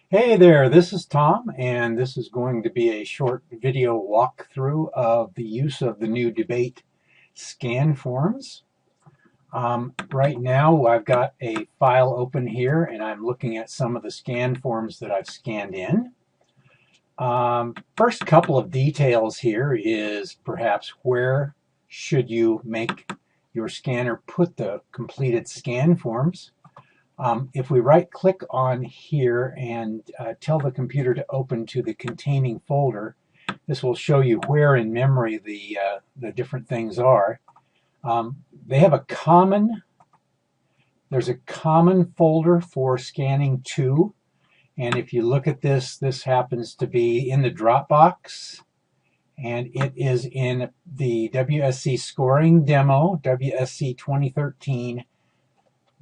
Hey there, this is Tom, and this is going to be a short video walkthrough of the use of the new debate scan forms. Right now, I've got a file open here, and I'm looking at some of the scan forms that I've scanned in. First couple of details here is perhaps where should you make your scanner put the completed scan forms. If we right click on here and tell the computer to open to the containing folder, this will show you where in memory the different things are. They have there's a common folder for scanning to, and if you look at this happens to be in the Dropbox, and it is in the WSC scoring demo, WSC 2013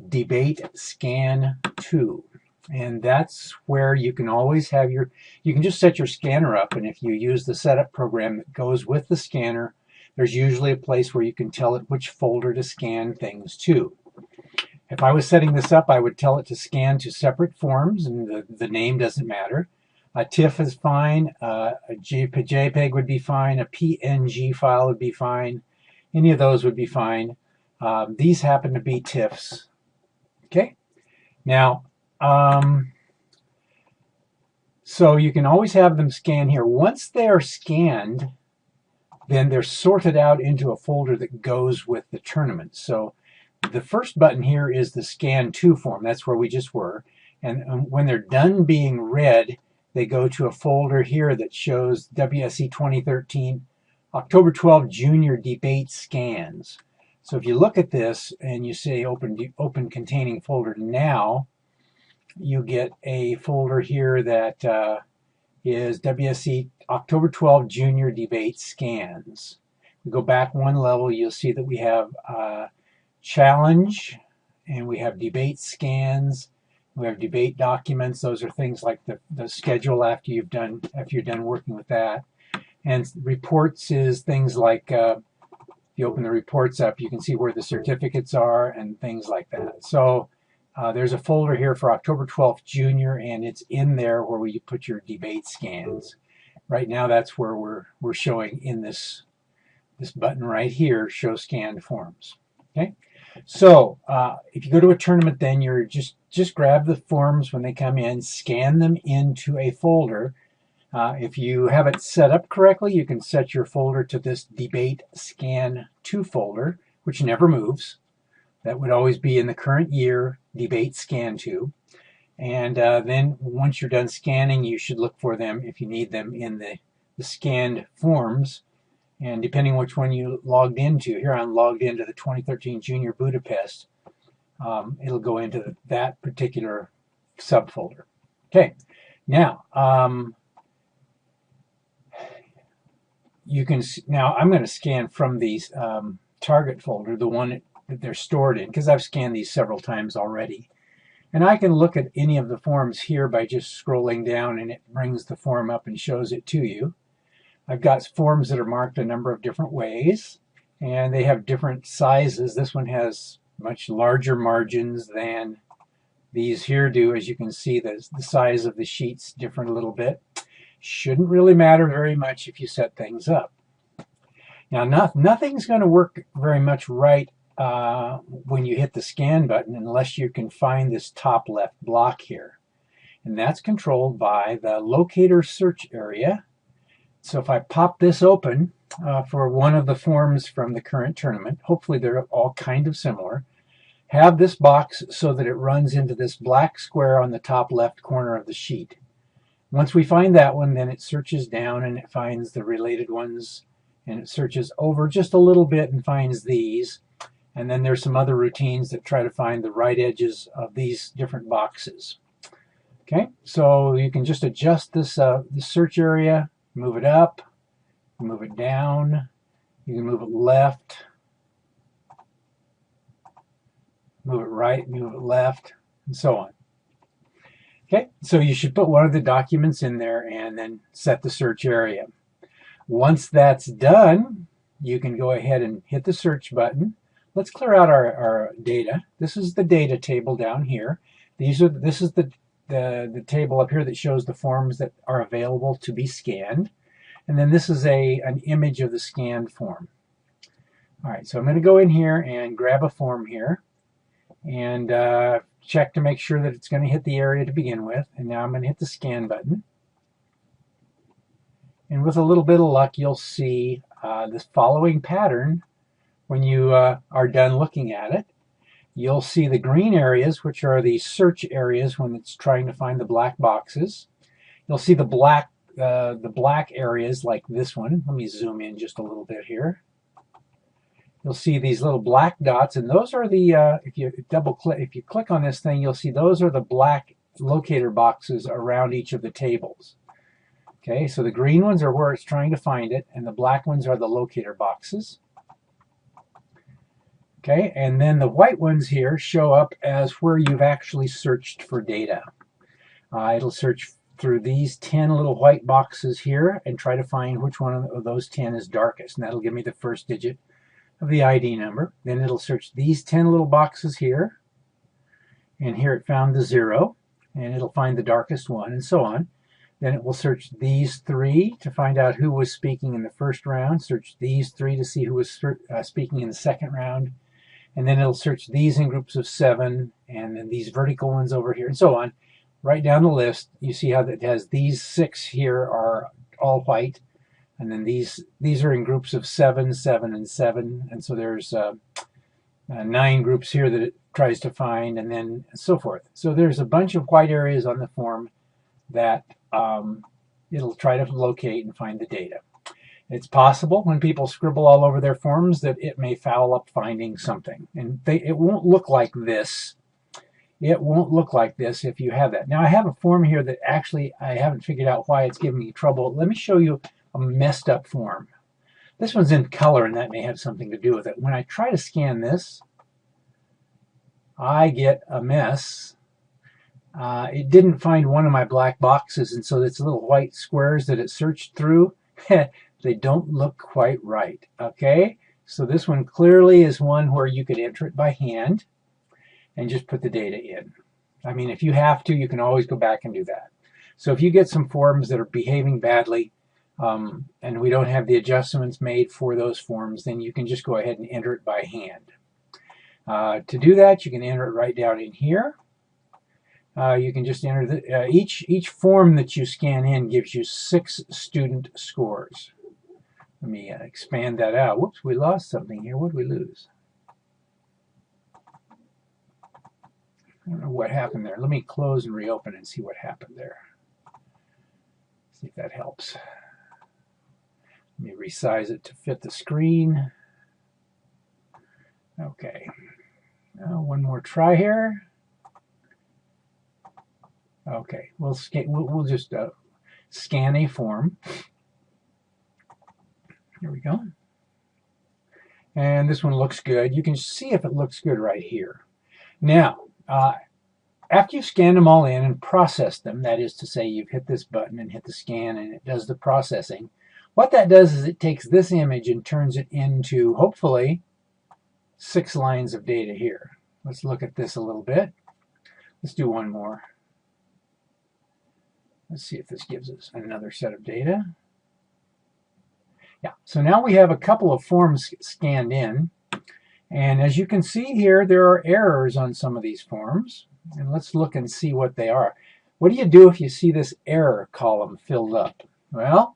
debate scan 2, and that's where you can always have you can just set your scanner up, and if you use the setup program that goes with the scanner, there's usually a place where you can tell it which folder to scan things to. If I was setting this up, I would tell it to scan to separate forms, and the name doesn't matter. A TIFF is fine, a JPEG would be fine, a PNG file would be fine, any of those would be fine. These happen to be TIFFs. Okay, now, so you can always have them scan here. Once they are scanned, then they're sorted out into a folder that goes with the tournament. So the first button here is the scan to form. That's where we just were. And when they're done being read, they go to a folder here that shows WSC 2013 October 12 Junior Debate Scans. So if you look at this and you say open containing folder now, you get a folder here that is WSC October 12 Junior Debate Scans. We go back one level, you'll see that we have challenge, and we have debate scans, we have debate documents. Those are things like the schedule after you're done working with that. And reports is things like if you open the reports up, you can see where the certificates are and things like that. So there's a folder here for October 12th Junior, and it's in there where you put your debate scans. Right now, that's where we're showing in this button right here, show scanned forms. Okay, so if you go to a tournament, then you're just grab the forms when they come in, scan them into a folder. If you have it set up correctly, you can set your folder to this debate scan to folder, which never moves. That would always be in the current year debate scan to. And then once you're done scanning, you should look for them if you need them in the scanned forms. And depending on which one you logged into, here I'm logged into the 2013 Junior Budapest, it'll go into that particular subfolder. Okay, now now I'm going to scan from these target folder, the one that they're stored in, because I've scanned these several times already. And I can look at any of the forms here by just scrolling down, and it brings the form up and shows it to you. I've got forms that are marked a number of different ways, and they have different sizes. This one has much larger margins than these here do. As you can see, the size of the sheet's different a little bit. Shouldn't really matter very much if you set things up. Now, nothing's going to work very much right when you hit the scan button unless you can find this top left block here. And that's controlled by the locator search area. So if I pop this open for one of the forms from the current tournament, hopefully they're all kind of similar, have this box so that it runs into this black square on the top left corner of the sheet. Once we find that one, then it searches down and it finds the related ones, and it searches over just a little bit and finds these. And then there's some other routines that try to find the right edges of these different boxes. Okay, so you can just adjust this the search area, move it up, move it down, you can move it left, move it right, move it left, and so on. Okay, so you should put one of the documents in there and then set the search area. Once that's done, you can go ahead and hit the search button. Let's clear out our data. This is the data table down here. This is the the table up here that shows the forms that are available to be scanned. And then this is an image of the scanned form. All right, so I'm going to go in here and grab a form here and check to make sure that it's going to hit the area to begin with. And now I'm going to hit the scan button. And with a little bit of luck, you'll see this following pattern when you are done looking at it. You'll see the green areas, which are the search areas when it's trying to find the black boxes. You'll see the black areas like this one. Let me zoom in just a little bit here. You'll see these little black dots, and those are the, if you click on this thing, you'll see those are the black locator boxes around each of the tables. Okay, so the green ones are where it's trying to find it, and the black ones are the locator boxes. Okay, and then the white ones here show up as where you've actually searched for data. It'll search through these 10 little white boxes here and try to find which one of those 10 is darkest, and that'll give me the first digit of the ID number. Then it'll search these 10 little boxes here, and here it found the 0, and it'll find the darkest one, and so on. Then it will search these 3 to find out who was speaking in the first round, search these 3 to see who was speaking in the second round, and then it'll search these in groups of 7, and then these vertical ones over here, and so on. Right down the list, you see how it has these 6 here are all white, and then these are in groups of 7, 7, and 7, and so there's 9 groups here that it tries to find, and then so forth. So there's a bunch of white areas on the form that it'll try to locate and find the data. It's possible when people scribble all over their forms that it may foul up finding something, and it won't look like this. It won't look like this if you have that. Now I have a form here that actually I haven't figured out why it's giving me trouble. Let me show you a messed up form. This one's in color, and that may have something to do with it. When I try to scan this, I get a mess. It didn't find one of my black boxes, and so it's little white squares that it searched through. They don't look quite right. Okay, so this one clearly is one where you could enter it by hand and just put the data in. I mean, if you have to, you can always go back and do that. So if you get some forms that are behaving badly, and we don't have the adjustments made for those forms, then you can just go ahead and enter it by hand. To do that, you can enter it right down in here. You can just enter each form that you scan in gives you 6 student scores. Let me expand that out. Whoops, we lost something here. What did we lose? I don't know what happened there. Let me close and reopen and see what happened there. See if that helps. Let me resize it to fit the screen. Okay. Now one more try here. Okay, we'll just scan a form. Here we go. And this one looks good. You can see if it looks good right here. Now, after you've scanned them all in and processed them, that is to say you've hit this button and hit the scan and it does the processing, what that does is it takes this image and turns it into, hopefully, 6 lines of data here. Let's look at this a little bit. Let's do one more. Let's see if this gives us another set of data. Yeah, so now we have a couple of forms scanned in. And as you can see here, there are errors on some of these forms. And let's look and see what they are. What do you do if you see this error column filled up? Well,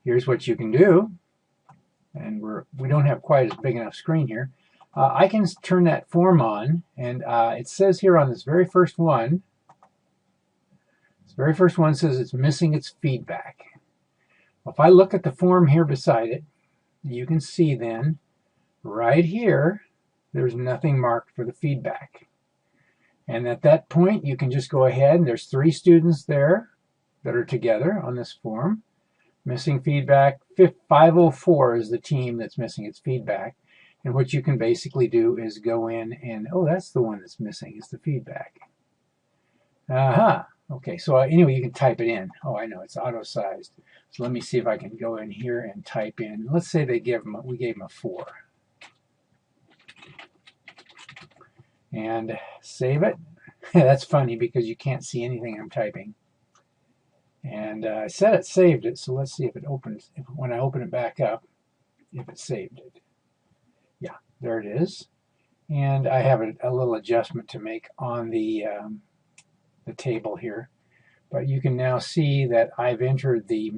here's what you can do. And we don't have quite as big enough screen here. I can turn that form on, and it says here on this very first one, says it's missing its feedback. Well, if I look at the form here beside it, you can see then, right here, there's nothing marked for the feedback. And at that point, you can just go ahead, and there's 3 students there that are together on this form. Missing feedback, 504 is the team that's missing its feedback. And what you can basically do is go in and, oh, that's the one that's missing, is the feedback. Aha. Okay, so anyway, you can type it in. Oh, I know, it's auto-sized. So let me see if I can go in here and type in. Let's say we gave them a 4. And save it. That's funny because you can't see anything I'm typing. And I said it saved it, so let's see if it opens. When I open it back up, if it saved it. Yeah, there it is. And I have a little adjustment to make on the table here. But you can now see that I've entered the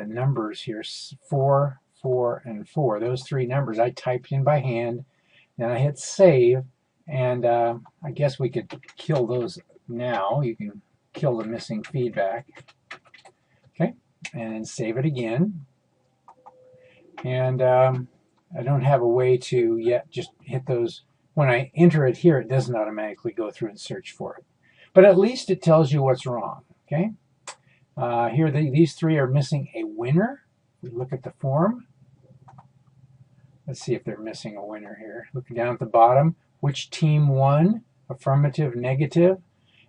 numbers here, 4, 4, and 4. Those three numbers I typed in by hand. Then I hit save, and I guess we could kill those now. You can kill the missing feedback. Okay, and save it again. And I don't have a way to yet just hit those. When I enter it here, it doesn't automatically go through and search for it. But at least it tells you what's wrong. Okay. Here, these three are missing a winner. We look at the form. Let's see if they're missing a winner here. Looking down at the bottom, which team won? Affirmative, negative.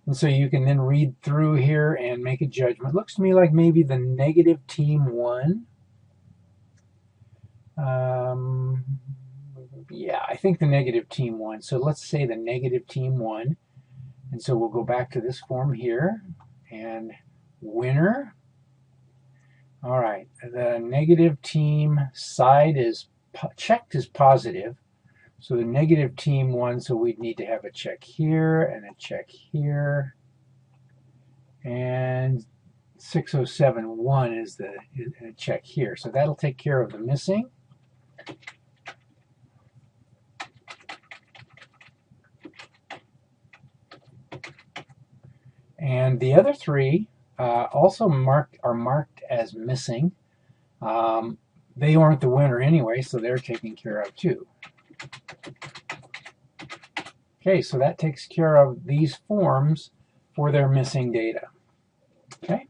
And so you can then read through here and make a judgment. Looks to me like maybe the negative team won. Yeah, I think the negative team won. So let's say the negative team won. And so we'll go back to this form here. And winner. All right, the negative team side is checked as positive. So the negative team won, so we'd need to have a check here and a check here. And 6071 is the check here. So that'll take care of the missing. And the other three also are marked as missing. They aren't the winner anyway, so they're taken care of too. Okay, so that takes care of these forms for their missing data. Okay,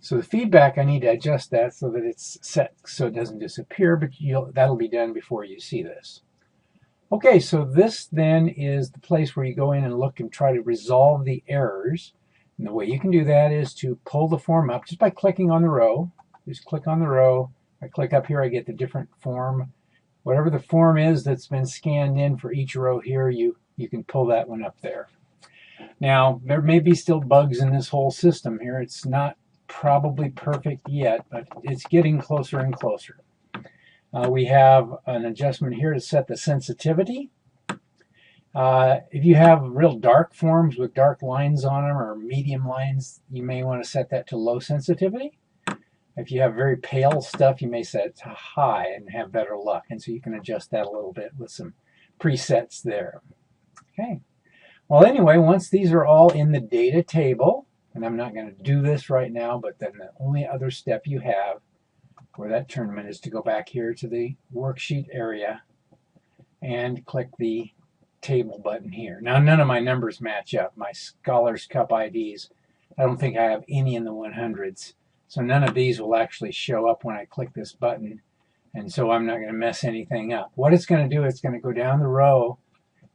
so the feedback, I need to adjust that so that it's set so it doesn't disappear, but that'll be done before you see this. Okay, so this then is the place where you go in and look and try to resolve the errors. And the way you can do that is to pull the form up just by clicking on the row. Just click on the row. I click up here, I get the different form. Whatever the form is that's been scanned in for each row here, you can pull that one up there. Now, there may be still bugs in this whole system here. It's not probably perfect yet, but it's getting closer and closer. We have an adjustment here to set the sensitivity. If you have real dark forms with dark lines on them or medium lines, you may want to set that to low sensitivity. If you have very pale stuff, you may set it to high and have better luck. And so you can adjust that a little bit with some presets there. Okay. Well, anyway, once these are all in the data table, and I'm not going to do this right now, but then the only other step you have for that tournament is to go back here to the worksheet area and click the table button here. Now, none of my numbers match up. My Scholars Cup IDs, I don't think I have any in the 100s. So none of these will actually show up when I click this button. And so I'm not going to mess anything up. What it's going to do, it's going to go down the row.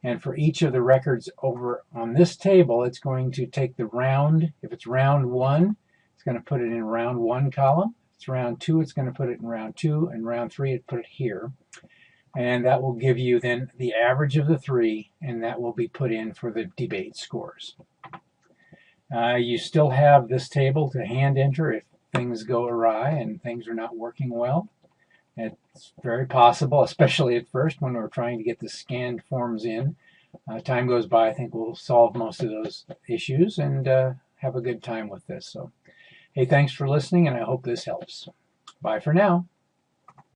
And for each of the records over on this table, it's going to take the round. If it's round 1, it's going to put it in round 1 column. If it's round 2, it's going to put it in round 2. And round 3, it put it here. And that will give you then the average of the 3. And that will be put in for the debate scores. You still have this table to hand enter if things go awry and things are not working well. It's very possible, especially at first when we're trying to get the scanned forms in. Time goes by, I think we'll solve most of those issues and have a good time with this. So, hey, thanks for listening, and I hope this helps. Bye for now.